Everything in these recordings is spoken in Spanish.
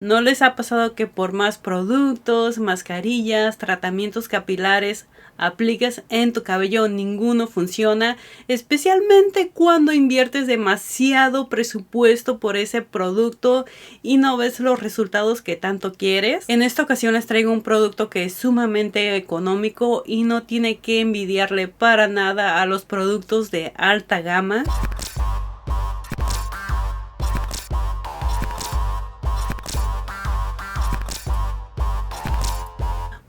¿No les ha pasado que por más productos, mascarillas, tratamientos capilares apliques en tu cabello, ninguno funciona? Especialmente cuando inviertes demasiado presupuesto por ese producto y no ves los resultados que tanto quieres. En esta ocasión les traigo un producto que es sumamente económico y no tiene que envidiarle para nada a los productos de alta gama.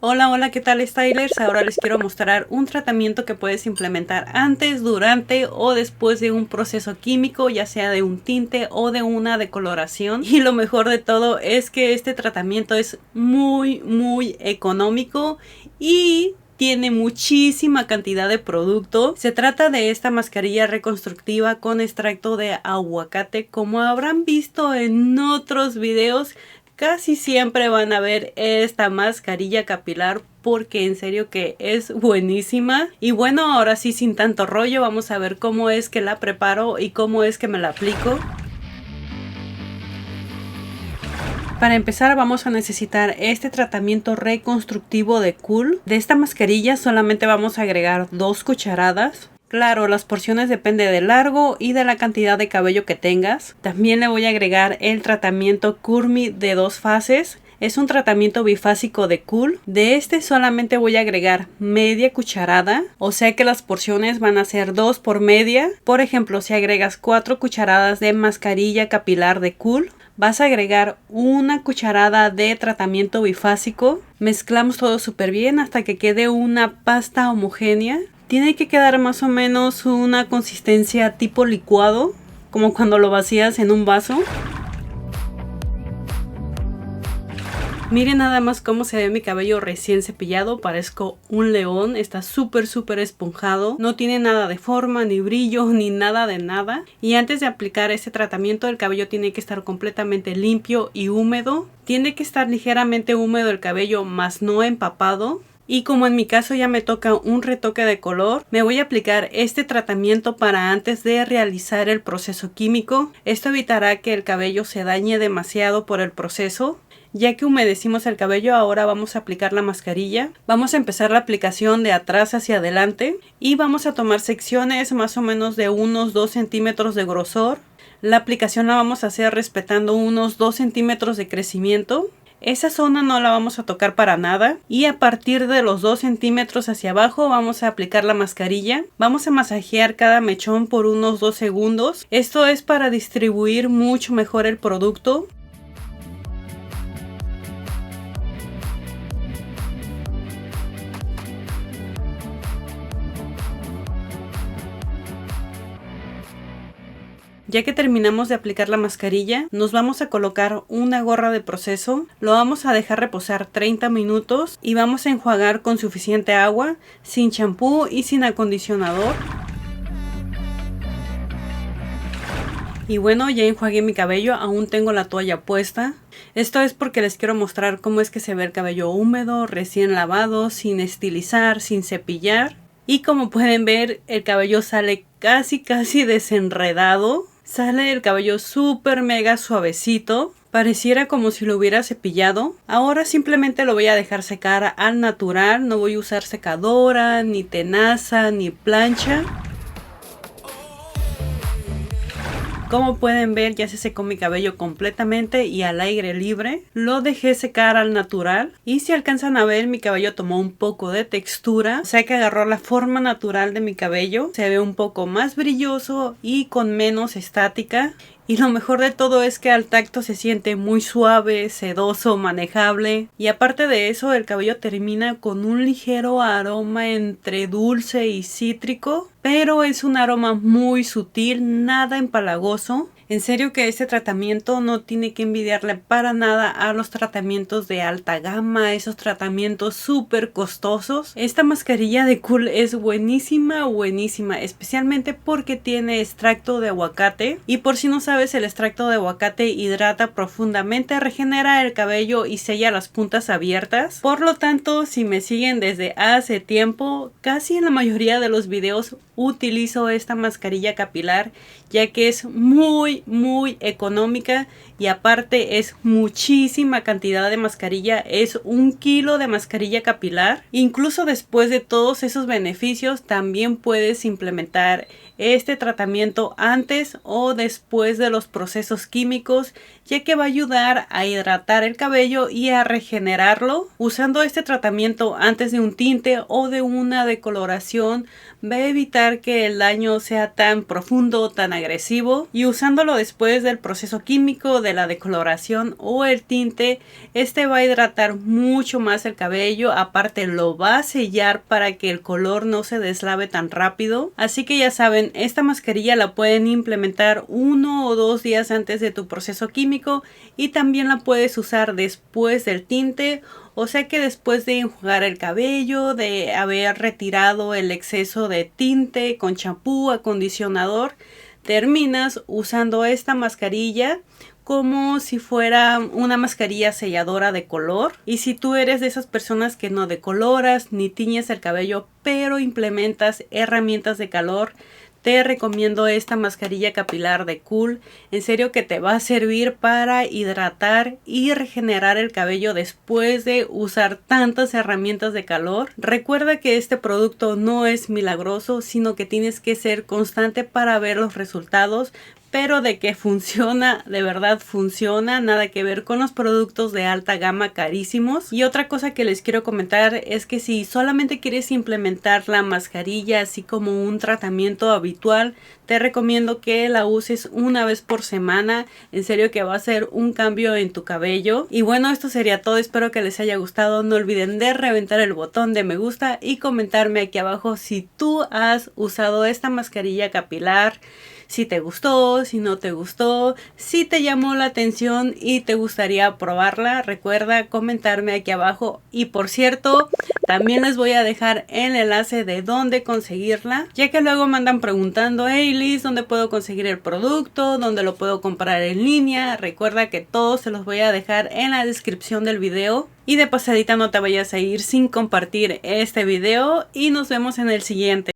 Hola, ¿qué tal, stylers? Ahora les quiero mostrar un tratamiento que puedes implementar antes, durante o después de un proceso químico, ya sea de un tinte o de una decoloración. Y lo mejor de todo es que este tratamiento es muy económico y tiene muchísima cantidad de producto. Se trata de esta mascarilla reconstructiva con extracto de aguacate. Como habrán visto en otros videos, casi siempre van a ver esta mascarilla capilar porque en serio que es buenísima. Y bueno, ahora sí, sin tanto rollo, vamos a ver cómo es que la preparo y cómo es que me la aplico. Para empezar vamos a necesitar este tratamiento reconstructivo de Cool. De esta mascarilla solamente vamos a agregar 2 cucharadas. Claro, las porciones dependen del largo y de la cantidad de cabello que tengas. También le voy a agregar el tratamiento Curmi de 2 fases. Es un tratamiento bifásico de Cool. De este solamente voy a agregar media cucharada. O sea que las porciones van a ser 2 por media. Por ejemplo, si agregas 4 cucharadas de mascarilla capilar de Cool, vas a agregar 1 cucharada de tratamiento bifásico. Mezclamos todo súper bien hasta que quede una pasta homogénea. Tiene que quedar más o menos una consistencia tipo licuado, como cuando lo vacías en un vaso. Miren nada más cómo se ve mi cabello recién cepillado, parezco un león, está súper esponjado, no tiene nada de forma, ni brillo, ni nada de nada. Y antes de aplicar este tratamiento el cabello tiene que estar completamente limpio y húmedo. Tiene que estar ligeramente húmedo el cabello, más no empapado. Y como en mi caso ya me toca un retoque de color, me voy a aplicar este tratamiento para antes de realizar el proceso químico. Esto evitará que el cabello se dañe demasiado por el proceso. Ya que humedecimos el cabello, ahora vamos a aplicar la mascarilla. Vamos a empezar la aplicación de atrás hacia adelante y vamos a tomar secciones más o menos de unos 2 centímetros de grosor. La aplicación la vamos a hacer respetando unos 2 centímetros de crecimiento. Esa zona no la vamos a tocar para nada y a partir de los 2 centímetros hacia abajo vamos a aplicar la mascarilla. Vamos a masajear cada mechón por unos 2 segundos. Esto es para distribuir mucho mejor el producto. Ya que terminamos de aplicar la mascarilla, nos vamos a colocar una gorra de proceso. Lo vamos a dejar reposar 30 minutos y vamos a enjuagar con suficiente agua, sin champú y sin acondicionador. Y bueno, ya enjuagué mi cabello, aún tengo la toalla puesta. Esto es porque les quiero mostrar cómo es que se ve el cabello húmedo, recién lavado, sin estilizar, sin cepillar. Y como pueden ver, el cabello sale casi desenredado. Sale el cabello súper mega suavecito. Pareciera como si lo hubiera cepillado. Ahora simplemente lo voy a dejar secar al natural. No voy a usar secadora, ni tenaza, ni plancha. Como pueden ver, ya se secó mi cabello completamente y al aire libre. Lo dejé secar al natural. Y si alcanzan a ver, mi cabello tomó un poco de textura. O sea que agarró la forma natural de mi cabello. Se ve un poco más brilloso y con menos estática. Y lo mejor de todo es que al tacto se siente muy suave, sedoso, manejable. Y aparte de eso, el cabello termina con un ligero aroma entre dulce y cítrico. Pero es un aroma muy sutil, nada empalagoso. En serio que este tratamiento no tiene que envidiarle para nada a los tratamientos de alta gama, esos tratamientos súper costosos. Esta mascarilla de Cool es buenísima, especialmente porque tiene extracto de aguacate. Y por si no sabes, el extracto de aguacate hidrata profundamente, regenera el cabello y sella las puntas abiertas. Por lo tanto, si me siguen desde hace tiempo, casi en la mayoría de los videos utilizo esta mascarilla capilar, ya que es muy económica y aparte es muchísima cantidad de mascarilla. Es 1 kilo de mascarilla capilar. Incluso después de todos esos beneficios, también puedes implementar este tratamiento antes o después de los procesos químicos, ya que va a ayudar a hidratar el cabello y a regenerarlo. Usando este tratamiento antes de un tinte o de una decoloración va a evitar que el daño sea tan profundo, tan agresivo, y usándolo después del proceso químico, de la decoloración o el tinte, este va a hidratar mucho más el cabello. Aparte lo va a sellar para que el color no se deslave tan rápido. Así que ya saben, esta mascarilla la pueden implementar 1 o 2 días antes de tu proceso químico y también la puedes usar después del tinte. O sea que después de enjuagar el cabello, de haber retirado el exceso de tinte con champú, acondicionador, terminas usando esta mascarilla como si fuera una mascarilla selladora de color. Y si tú eres de esas personas que no decoloras ni tiñes el cabello, pero implementas herramientas de calor, te recomiendo esta mascarilla capilar de Cool. En serio que te va a servir para hidratar y regenerar el cabello después de usar tantas herramientas de calor. Recuerda que este producto no es milagroso, sino que tienes que ser constante para ver los resultados. Pero de que funciona, de verdad funciona, nada que ver con los productos de alta gama carísimos. Y otra cosa que les quiero comentar es que si solamente quieres implementar la mascarilla así como un tratamiento habitual, te recomiendo que la uses una vez por semana. En serio que va a ser un cambio en tu cabello. Y bueno, esto sería todo, espero que les haya gustado. No olviden de reventar el botón de me gusta y comentarme aquí abajo si tú has usado esta mascarilla capilar, si te gustó, si no te gustó, si te llamó la atención y te gustaría probarla. Recuerda comentarme aquí abajo. Y por cierto, también les voy a dejar el enlace de dónde conseguirla, ya que luego me andan preguntando: hey Liz, ¿dónde puedo conseguir el producto? ¿Dónde lo puedo comprar en línea? Recuerda que todos se los voy a dejar en la descripción del video. Y de pasadita no te vayas a ir sin compartir este video y nos vemos en el siguiente.